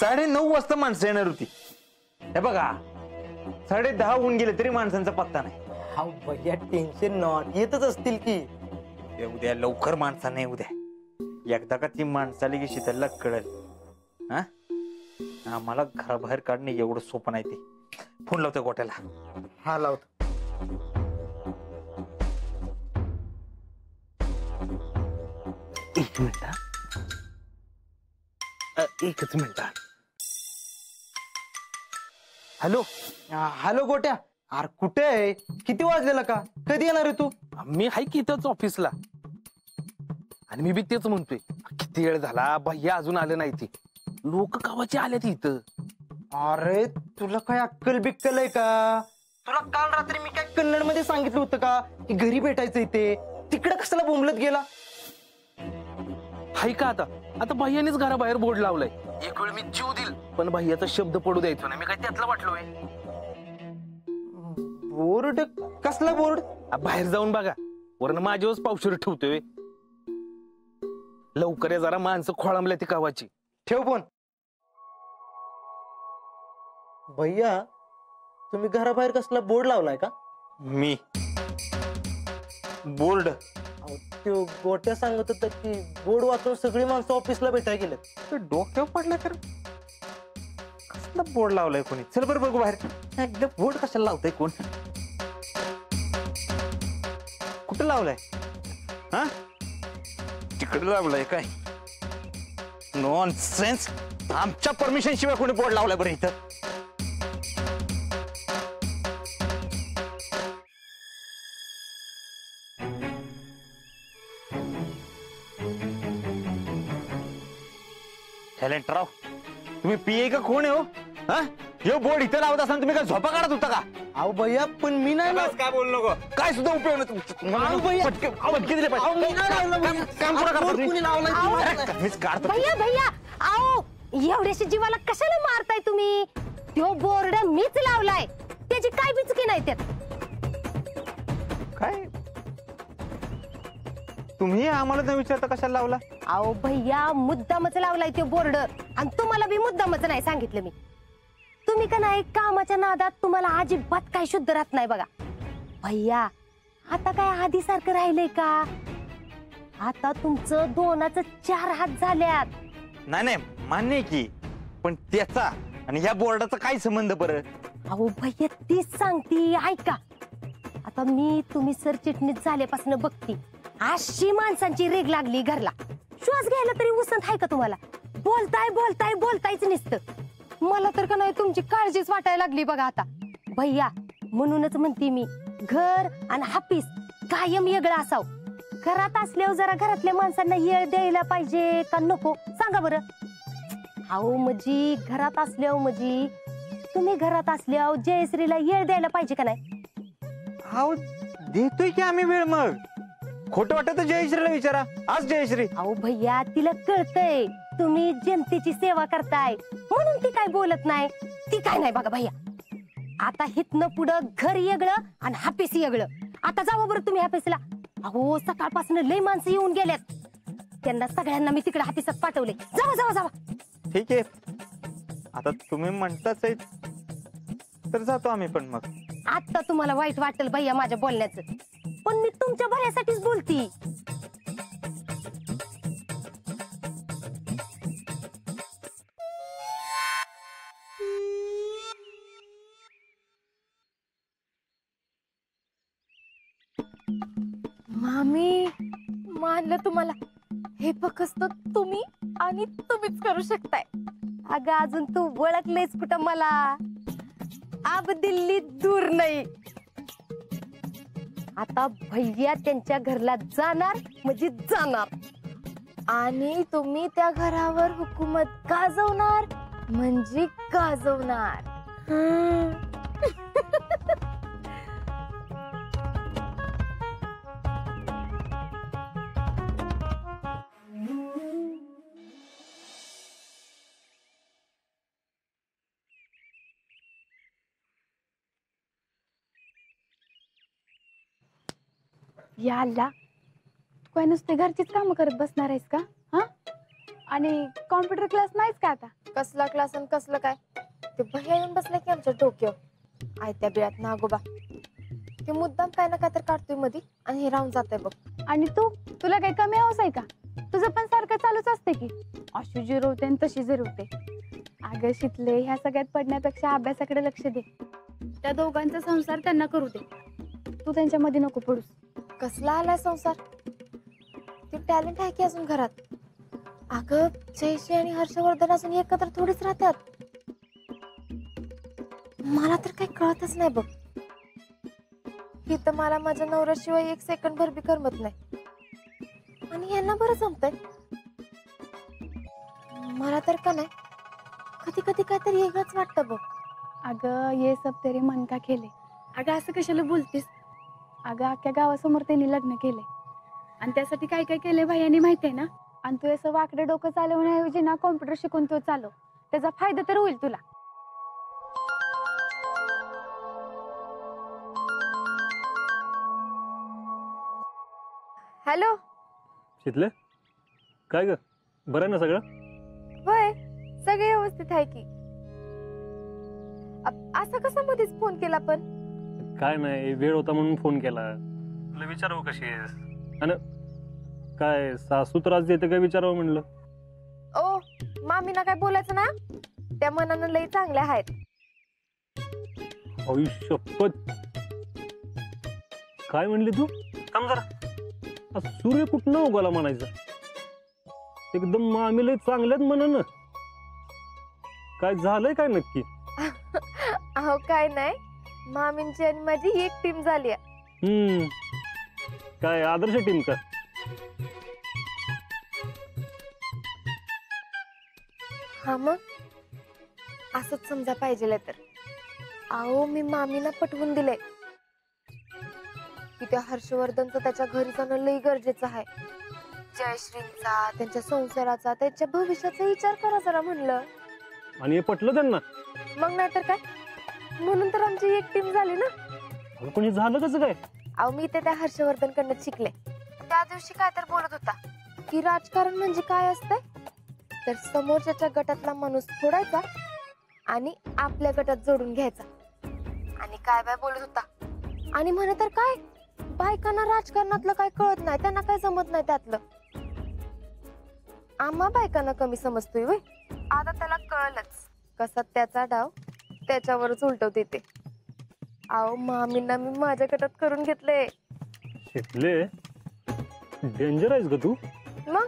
9:30 वाजता माणसं येणार होती. हे बघा 10:30 होऊन गेले तरी माणसांचा पत्ता नाही. हा भैया टेन्शन नॉट, येतच असतील की. उद्या लवकर माणसा नाही. उद्या एकदा का ती माणसाली की शीतलला कळल हा आम्हाला घराबाहेर काढणे एवढं सोपं नाही. ते फोन लावतो गोट्याला. हा लावतो. एक मिनिट एकच मिनिट. हॅलो हॅलो गोट्या, अरे कुठे आहे? किती वाजलेला का? कधी येणार आहे तू? मी हाय की इथंच ऑफिसला. आणि मी बी तेच म्हणतोय, किती वेळ झाला भैया अजून आले नाही. ते लोक कावाचे आले इथं. अरे तुला काय अक्कल बिक्कल आहे का? तुला काल रात्री मी काय कन्नड मध्ये सांगितलं होतं का की घरी भेटायचं इथे? तिकडे कशाला बोंबलत गेला? हाय का आता आता भैयानेच घराबाहेर बोर्ड लावलाय. एक वेळ मी जीव देईल पण भैयाचा शब्द पडू द्यायचो नाही. मी काय त्यातला वाटलोय? बोर्ड? कसला बोर्ड? बाहेर जाऊन बघा, वरनं माझ्यावरच पावशेर ठेवतोय. लवकर या जरा, माणसं खोळंबल्या ती कावाची. ठेव फोन. भैया तुम्ही घराबाहेर कसला बोर्ड लावलाय का? मी बोर्ड? तो गोट्या सांगत होता की बोर्ड वाचून सगळी माणसं ऑफिसला भेटायला गेलेत. डोक्यावर पडला तर कसला बोर्ड लावलाय कोणी? चल बरं बघू बाहेर. एकदा बोर्ड कशाला लावताय? कोण कुठं लावलाय? हा तिकडे लावलाय काय? नॉनसेन्स. आमच्या परमिशन शिवाय कोणी बोर्ड लावलाय बरं इथं? टॅलेंटराव तुम्ही पीए का कोण आहे हो? हा यो बोर्ड इथं लावत असताना तुम्ही काय झोपा काढत होता का? अहो भैया पण मी नाही ना. काय बोलू नको. काय सुद्धा उपयोग नाही. फटके दिले पाहिजे. काम पुढं करा. मीच काढतो. भैया भैया आओ, एवढ्याशी जीवाला कशाला मारताय तुम्ही? तो बोर्ड मीच लावलाय, त्याची काय बी चुकी नाही त्यात. काय तुम्ही आम्हाला न विचारता कशाला लावला? आओ भैया मुद्दामच लावलाय तो बोर्ड, आणि तुम्हाला बी मुद्दामच नाही सांगितलं मी. तुम्ही का नाही कामाच्या नादात तुम्हाला अजिबात काय शुद्ध राहत नाही बघा. भैया आता काय आधी सारखं राहिलंय का? आता तुमचं 2चं 4 हात झाल्यात. नाही नाही मान्य की, पण त्याचा आणि ह्या बोर्डाचा काय संबंध बरं? अहो भैया तीच सांगती ऐका. आता मी तुम्ही सरचिटणीस झाल्यापासून बघती, अशी माणसांची रेग लागली घरला. श्वास घ्यायला तरी उसंत आहे का तुम्हाला? बोलताय बोलताय बोलतायच नुसतं. मला तर का नाही तुमची काळजीच वाटायला लागली बघा आता. भैया म्हणूनच म्हणते मी, घर आणि ऑफिस कायम वेगळं असावं. घरात असल्यावर जरा घरातल्या माणसांना येळ द्यायला पाहिजे का नको सांगा बरं? अहो म्हणजे घरात असल्यावर म्हणजे तुम्ही घरात असल्यावर जयश्रीला येळ द्यायला पाहिजे का नाही? अहो देतोय की आम्ही वेळ. मग खोटं वाटत जयश्रीला विचारा. आज जयश्री. अहो भैया तिला कळतंय तुम्ही जनतेची सेवा करताय म्हणून ती काय बोलत नाही. ती काय नाही बघा भैया. आता हितनं पुढं घर वेगळं आणि ऑफिस वेगळं. आता जावं बरं तुम्ही ऑफिसला. अहो सकाळपासून लय माणसं येऊन गेल्यात. त्यांना सगळ्यांना मी तिकडे ऑफिसात पाठवले. जावा जावा जावा. ठीक आहे आता तुम्ही म्हणताच आहे तर जातो आम्ही. पण मग आता तुम्हाला वाईट वाटेल भैया माझ्या बोलण्याचं, पण मी तुमच्या भल्यासाठीच बोलती. मामी मानलं तुम्हाला. हे फक्त तुम्ही आणि तुम्हीच करू शकताय. अगं अजून तू ओळखलेस कुठं मला? अब दिल्ली दूर नाही. आता भैया त्यांच्या घरला जाणार म्हणजे जाणार. आणि तुम्ही त्या घरावर हुकूमत गाजवणार म्हणजे गाजवणार. या अल्ला, तू काय नुसते घरचीच कामं करत बसणार आहेस का? हा आणि कॉम्प्युटर क्लास नाहीच का आता? कसला क्लास आणि कसलं काय? ते भैया येऊन बसले की आमच्या डोक्यावर आयत्या बिळात नागोबा. ते मुद्दाम काय ना काय तर काढतोय मधी आणि हे राहून जातंय बघ. आणि तुला काही कमी हौस आहे का? तुझं पण सारखं चालूच असते की अशी जिरवते आणि तशी जिरवते. अगं शिकले, ह्या सगळ्यात पडण्यापेक्षा अभ्यासाकडे लक्ष दे. त्या दोघांचा संसार त्यांना करू दे, तू त्यांच्यामध्ये नको पडूस. कसला आलाय संसार? ते टॅलेंट आहे की अजून घरात. अगं जयश्री आणि हर्षवर्धन अजून एकत्र थोडीच राहतात. मला तर काही कळतच नाही बघ. इथं मला माझ्या नवऱ्याशिवाय एक सेकंड भर बी करमत नाही आणि यांना बरं जमतंय. मला तर का नाही कधी कधी काहीतरी वेगळंच वाटतं बघ. अगं ये सब तेरे मन का खेले. अगं असं कशाला बोलतीस? अगं अख्ख्या गावासमोर त्यांनी लग्न केले आणि त्यासाठी काय काय केले भैयानी माहितीये ना. आणि तू असं वाकडं डोकं चालवण्याऐवजी ना कॉम्प्युटर शिकून तो चालव, त्याचा फायदा तर होईल तुला. हॅलो शितले, काय ग, बरं आहे ना सगळं? होय, सगळे व्यवस्थित आहे की. असं कसं मध्येच फोन केला पण? काय नाही, वेळ होता म्हणून फोन केला. तुला विचारावं कशी आहेस, आणि काय सासू त्रास देते काय विचारावं म्हणलं. ओ मामीना काय बोलायचं ना, त्या मनानं लई चांगल्या आहेत. शपथ, काय म्हणली तू? थांब जरा, सूर्य कुठनं उगवला म्हणायचं? एकदम मामी लई चांगल्यात म्हणा. काय झालंय काय नक्की? अहो काय नाही, मामींची आणि माझी एक टीम झाली. काय आदर्श टीम का? हा मग असंच समजा पाहिजे तर. अहो मी मामीना पटवून दिलंय की त्या हर्षवर्धनचं त्याच्या घरी जाणं लई गरजेचं आहे. जयश्रींचा, त्यांच्या संसाराचा, त्यांच्या भविष्याचा विचार करा जरा म्हणलं. आणि हे पटलं त्यांना? मग नाहीतर काय, म्हणून तर आमची एक टीम झाली ना. कोणी झालं कसं काय? अहो मी ते त्या हर्षवर्धन कडनं शिकले. त्या दिवशी काय तर बोलत होता की राजकारण म्हणजे काय असतंय, तर समोरच्या गटातला माणूस फोडायचा आणि आपल्या गटात जोडून घ्यायचा. आणि काय बाय बोलत होता, आणि म्हणे तर काय बायकांना राजकारणातलं काय कळत नाही, त्यांना काय जमत नाही त्यातलं. आम्हा बायकांना कमी समजतोय वय. आता त्याला कळलंच कसा त्याचा डाव त्याच्यावरच उलटवते ते. अहो मामींना मी माझ्या गटात करून घेतले. शिकले, डेंजर आहेस ग तू. मग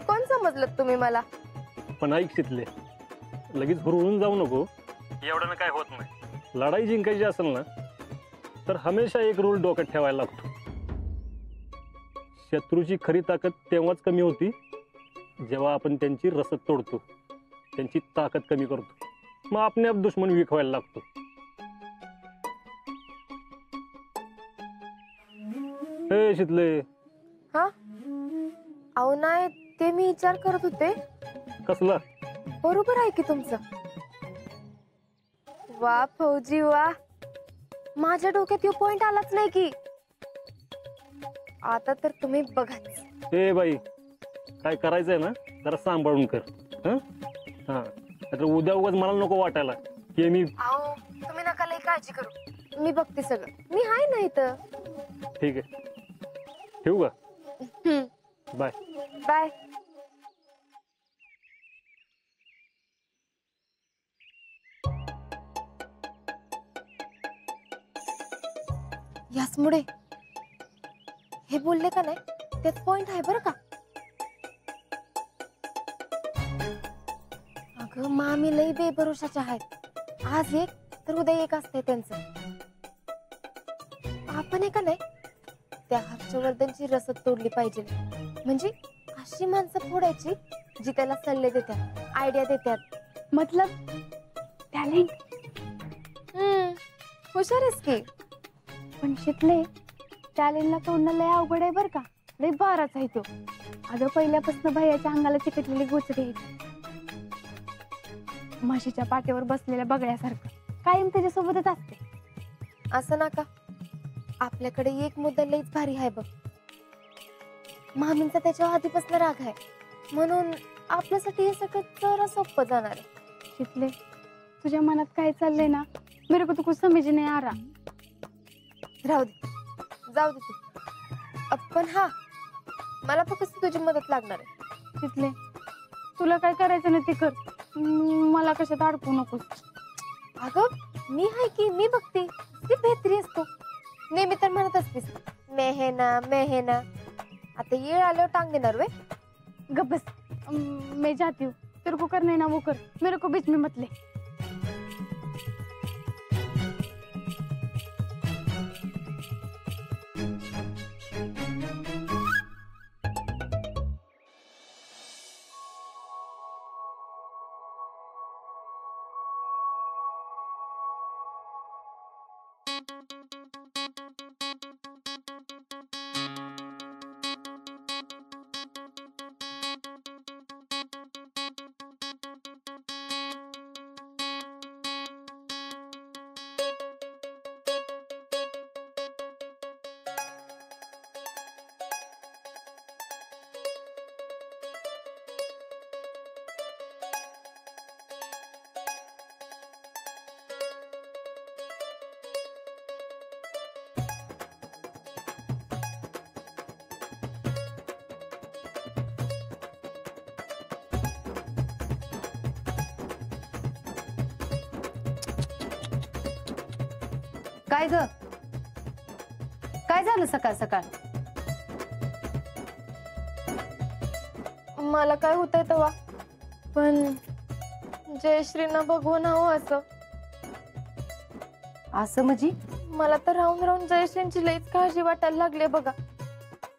कोण समजलं तुम्ही मला? पण ऐक शितले, लगेच हुरळून जाऊ नको. एवढ्यानं काय होत नाही. लढाई जिंकायची असेल ना तर हमेशा एक रूल डोक्यात ठेवायला लागतो. शत्रूची खरी ताकद तेव्हाच कमी होती जेव्हा आपण त्यांची रसद तोडतो, त्यांची ताकद कमी करतो. मग आपले आप दुश्मन वीक व्हायला लागतो. हे शितले. हा अहो नाही, ते मी विचार करत होते. कसला? बरोबर आहे की तुमचं. वा फौजी वा, माझ्या डोक्यात यो पॉइंट आलाच नाही की. आता तर तुम्ही बघाच. ए बाई, काय करायचंय ना जरा सांभाळून कर. हा, तर उद्या उगाच मला नको वाटायला की मी. अहो तुम्ही नका लई काळजी करू, मी बघते सगळं. मी आहे ना इथं. ठीक आहे, ठेवू का? Bye bye. याचमुळे हे बोलले का नाही, त्यात पॉइंट आहे बरं का. अगं मामी लई बेभरोशाच्या आहेत. आज एक तर उद्या एक असते त्यांचं. आपण आहे का नाही त्या हर्षवर्धनची रसद तोडली पाहिजे. म्हणजे अशी माणसं फोडायची जी त्याला सल्ले देतात, आयडिया देतात. मतलब टॅलेंट. हुशार आहेस की. पण शिकले, टॅलेंटला तोडणं लय अवघड आहे बर का. लय बाराच आहे तो. अगं पहिल्यापासून भैयाच्या अंगाला चिकटलेली गोचरी आहे. म्हशीच्या पाठीवर बसलेल्या बगळ्यासारखं कायम त्याच्यासोबतच असते. असं नका, आपल्याकडे एक मुद्दा लईच भारी आहे बघ. मामींचा त्याच्यावर आधीपासून राग आहे, म्हणून आपल्यासाठी हे सगळं जरा सोपं जाणार आहे. चितले, तुझ्या मनात काय चाललंय ना, मेरे को तो कुछ समझ नहीं आ रहा. राहू दे, जाऊ दे तू. पण हा, मला फक्त तुझी मदत लागणार आहे. चितले, तुला काय करायचं नाही ते कर, मला कशात अडकू नकोस. अगं मी आहे की, मी बघते ती बेहतरी असतो. नेहमी तर म्हणत असतेस मेहना मेहना. आता येळ आल्यावर टांग देणार वे. गप बस, मैं जाती हूँ. तेरे को करना है ना वो कर, मेरे को बीच में मत ले. काय ग, काय झालं सकाळ सकाळ? मला काय होतंय तेव्हा, पण जयश्रीना बघून हवं असं. असं म्हणजे? मला तर राहून राहून जयश्रींची लईच काळजी वाटायला लागली बघा.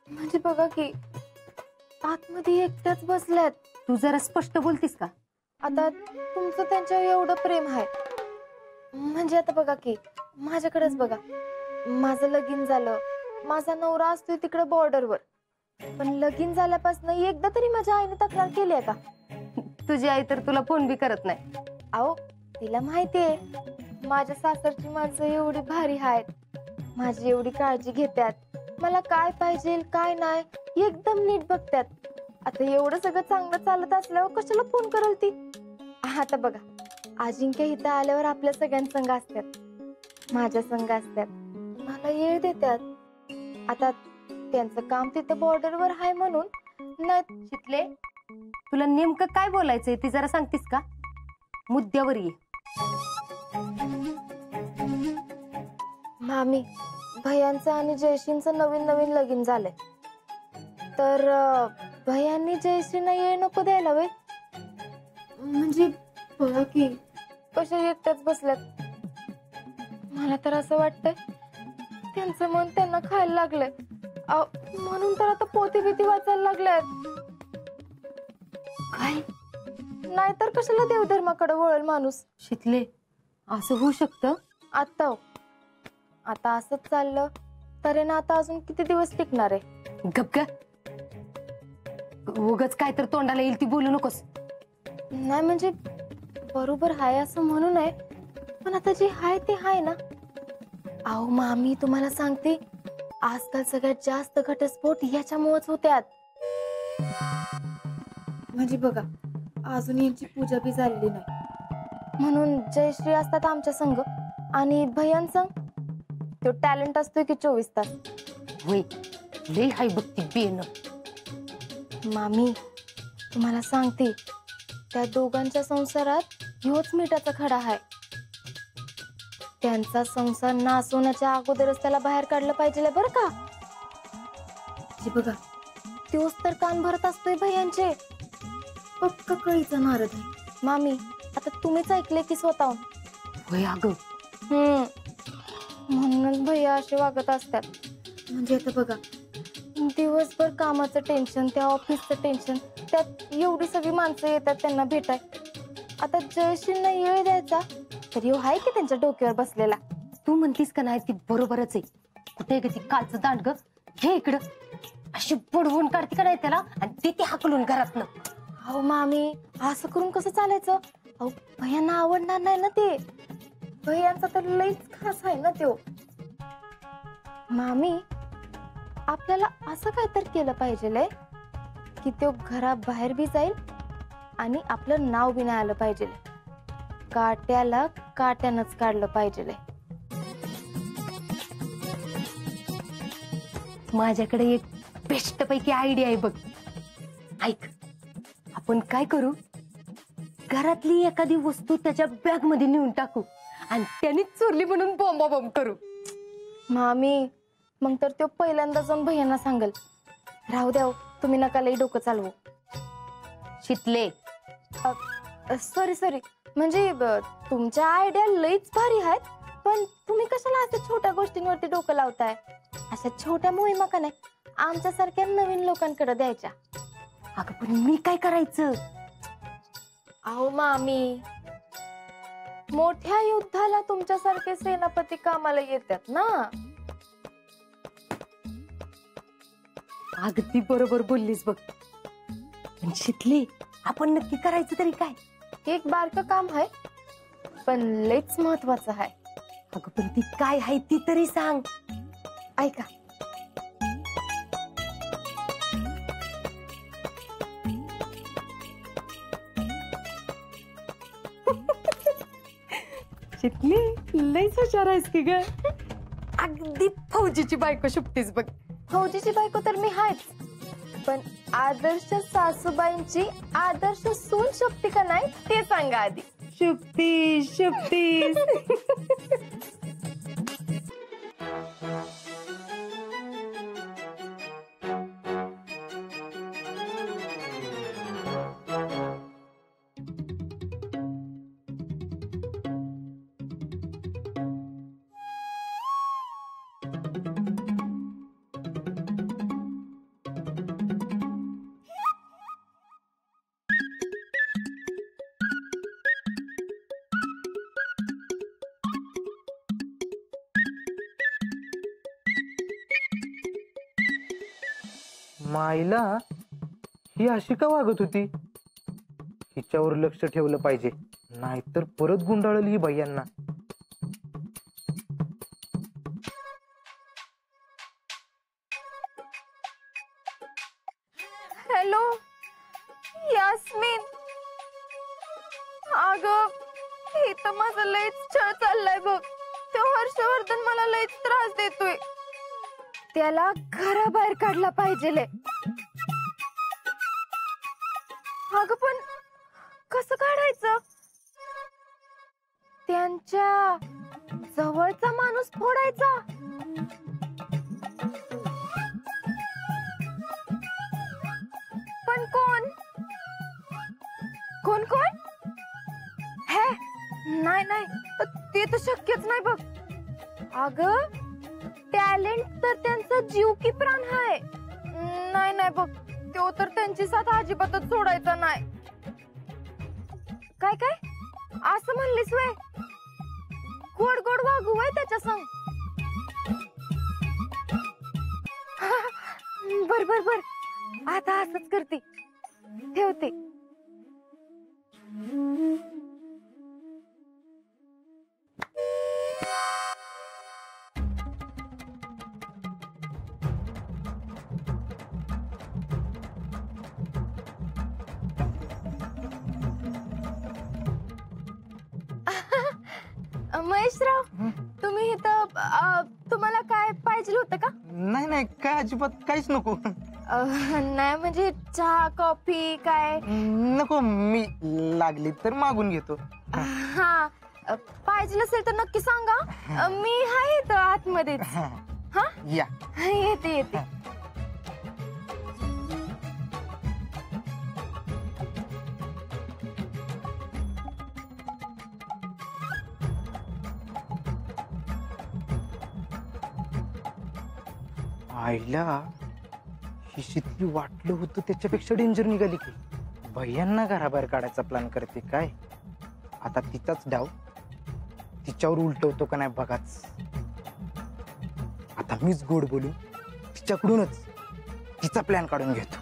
म्हणजे बघा की आतमध्ये एकट्याच बसल्यात. तू जरा स्पष्ट बोलतीस का? आता तुमचं त्यांच्यावर एवढं प्रेम आहे, म्हणजे आता बघा की माझ्याकडेच बघा. माझं लगीन झालं, माझा नवरा असतोय तिकडे बॉर्डरवर, पण लगीन झाल्यापासून एकदा तरी माझ्या आईने तक्रार केली आहे का? तुझी आई तर तुला फोन बी करत नाही. अहो तिला माहितीये माझ्या सासरची माणसं एवढी भारी आहेत, माझी एवढी काळजी घेतात, मला काय पाहिजे काय नाही एकदम नीट बघतात. आता एवढं सगळं चांगलं चालत असल्यावर कशाला फोन करल ती? आता बघा अजिंक्य इथं आल्यावर आपल्या सगळ्यांसंग असतात, माझ्या संघ असतात, मला येळ देतात. आता त्यांचं काम तिथं बॉर्डरवर आहे म्हणून नाही. शितले, तुला नेमकं काय बोलायचंय ते जरा सांगतीस का? मुद्द्यावर ये. मामी, भैयांचं आणि जयश्रींचं नवीन नवीन लगीन झालंय, तर भैयांनी जयश्रींना येळ नको द्यायला वे. म्हणजे बघा की कशा एकट्याच बसल्यात. मला तर असं वाटतंय त्यांचं मन त्यांना खायला लागलंय, म्हणून तर आता पोती भीती वाचायला लागल्यात. काय? नाहीतर कशाला देवधर्माकडे वळल माणूस. शितले, असं होऊ शकतं? आता असंच चाललं तर ना आता अजून किती दिवस टिकणार आहे? गप ग, उगाच काय तर तोंडाला येईल ती बोलू नकोस. नाही म्हणजे बरोबर हाय असं म्हणू नये, पण आता जे हाय ते हाय ना. अहो मामी तुम्हाला सांगते, आजकाल सगळ्यात जास्त घटस्फोट याच्यामुळेच होत्यात. म्हणजे बघा अजून यांची पूजा बी झालेली नाही, म्हणून जयश्री असतात आमच्या संघ आणि भैयांसंग तो टॅलेंट असतोय की 24 तास. होय, लई हाय बघती बेन. मामी तुम्हाला सांगते, त्या दोघांच्या संसारात ह्योच मिठाचा खडा आहे. त्यांचा संसार नासवण्याच्या अगोदरच त्याला बाहेर काढलं पाहिजे बरं का. बघा तोच तर कान भरत असतोय भैयांचे. पक्का कळीचा नारद आहे. मामी आता तुम्हीच ऐकले की स्वतःहून. होय अगं, म्हणूनच भैया असे वागत असतात. म्हणजे आता बघा दिवसभर कामाचं टेन्शन, त्या ऑफिसचं टेन्शन, त्यात एवढी सगळी माणसं येतात त्यांना भेटाय. आता जयश्रींना येळ द्यायचा तर येऊ आहे की त्यांच्या डोक्यावर बसलेला. तू म्हणतीस का नाही ती बरोबरच आहे. कुठे ग ती कालचं दांड ग, घे इकडं. अशी बुडवून काढते का नाही त्याला आणि ते हाकलून घरातनं. अहो मामी असं करून कसं चालायचं? अहो भैयांना आवडणार नाही ना ते. भैयांचा तर लईच खास आहे ना तो. मामी आपल्याला असं काहीतरी केलं पाहिजे की तो घराबाहेर बी जाईल आणि आपलं नाव बी नाही आलं पाहिजे. काट्याला काट्यानंच काढलं पाहिजे. माझ्याकडे एक बेस्ट पैकी आयडिया आहे बघ. ऐक, आपण काय करू, घरातली एखादी वस्तू त्याच्या बॅग मध्ये नेऊन टाकू आणि त्याने चोरली म्हणून बॉम्ब करू. मामी, मग तर तो पहिल्यांदा जाऊन भैयांना सांगल. राहू द्या, तुम्ही नका लई डोकं चालवू. शितले, सॉरी म्हणजे तुमच्या आयडिया लईच भारी आहेत, पण तुम्ही कशाला अशा छोट्या गोष्टींवरती डोकं लावताय? अशा छोट्या मोहिमा का नाही आमच्यासारख्या नवीन लोकांकडे द्यायच्या. अगं पण मी काय करायचं? अहो मामी, मोठ्या युद्धाला तुमच्यासारखे सेनापती कामाला येतात ना. अगदी बरोबर बोललीस बघ. पण शितले, आपण नक्की करायचं तरी काय? एक बारकं काम आहे, पण लईच महत्वाचं आहे. अगं पण ती काय आहे ती तरी सांग. ऐका, शितली लईच हुशार आहेस की ग. अगदी फौजीची बायको शुभतीस बघ. फौजीची बायको तर मी आहेच, पण आदर्श सासूबाईंची आदर्श सून शक्ती का नाही ते सांगा आधी. शुभतीस शुभतीस. माईला ही अशी का वागत होती? हिच्यावर लक्ष ठेवलं पाहिजे, नाहीतर परत गुंडाळली ही भैयांना. हॅलो यास्मिन, अगं हे तर माझं लईच छळ चाललाय बघ. तो हर्षवर्धन मला लईच त्रास देतोय. त्याला घराबाहेर काढला पाहिजे. अगं पण कसं काढायचं? त्यांच्या जवळचा माणूस फोडायचा. पण कोण कोण कोण? हे नाही, ते तर शक्यच नाही बघ. अगं टॅलेंट तर त्यांचा जीव की प्राण आहे. नाही बघ, तो तर त्यांची साथ अजिबातच सोडायचा नाही. काय असं म्हणलीस वय? गोड गोड वागू वय त्याच्या संग. बर आता असंच करते, ठेवते. महेशराव, तुम्ही इथं तुम्हाला काय पाहिजे होतं का? नाही काय अजिबात काहीच नको. नाही म्हणजे चहा कॉफी काय नको, मी लागली तर मागून घेतो. हा पाहिजे असेल तर नक्की सांगा. मी आहे इथं आतमध्ये. हा या येते. आईला ही शितली वाटलं होतं त्याच्यापेक्षा डेंजर निघाली की. भैयांना घराबाहेर काढायचा प्लॅन करते काय. आता तिचाच डाव तिच्यावर उलटवतो का नाही बघाच. आता मीच गोड बोलू तिच्याकडूनच तिचा प्लॅन काढून घेतो.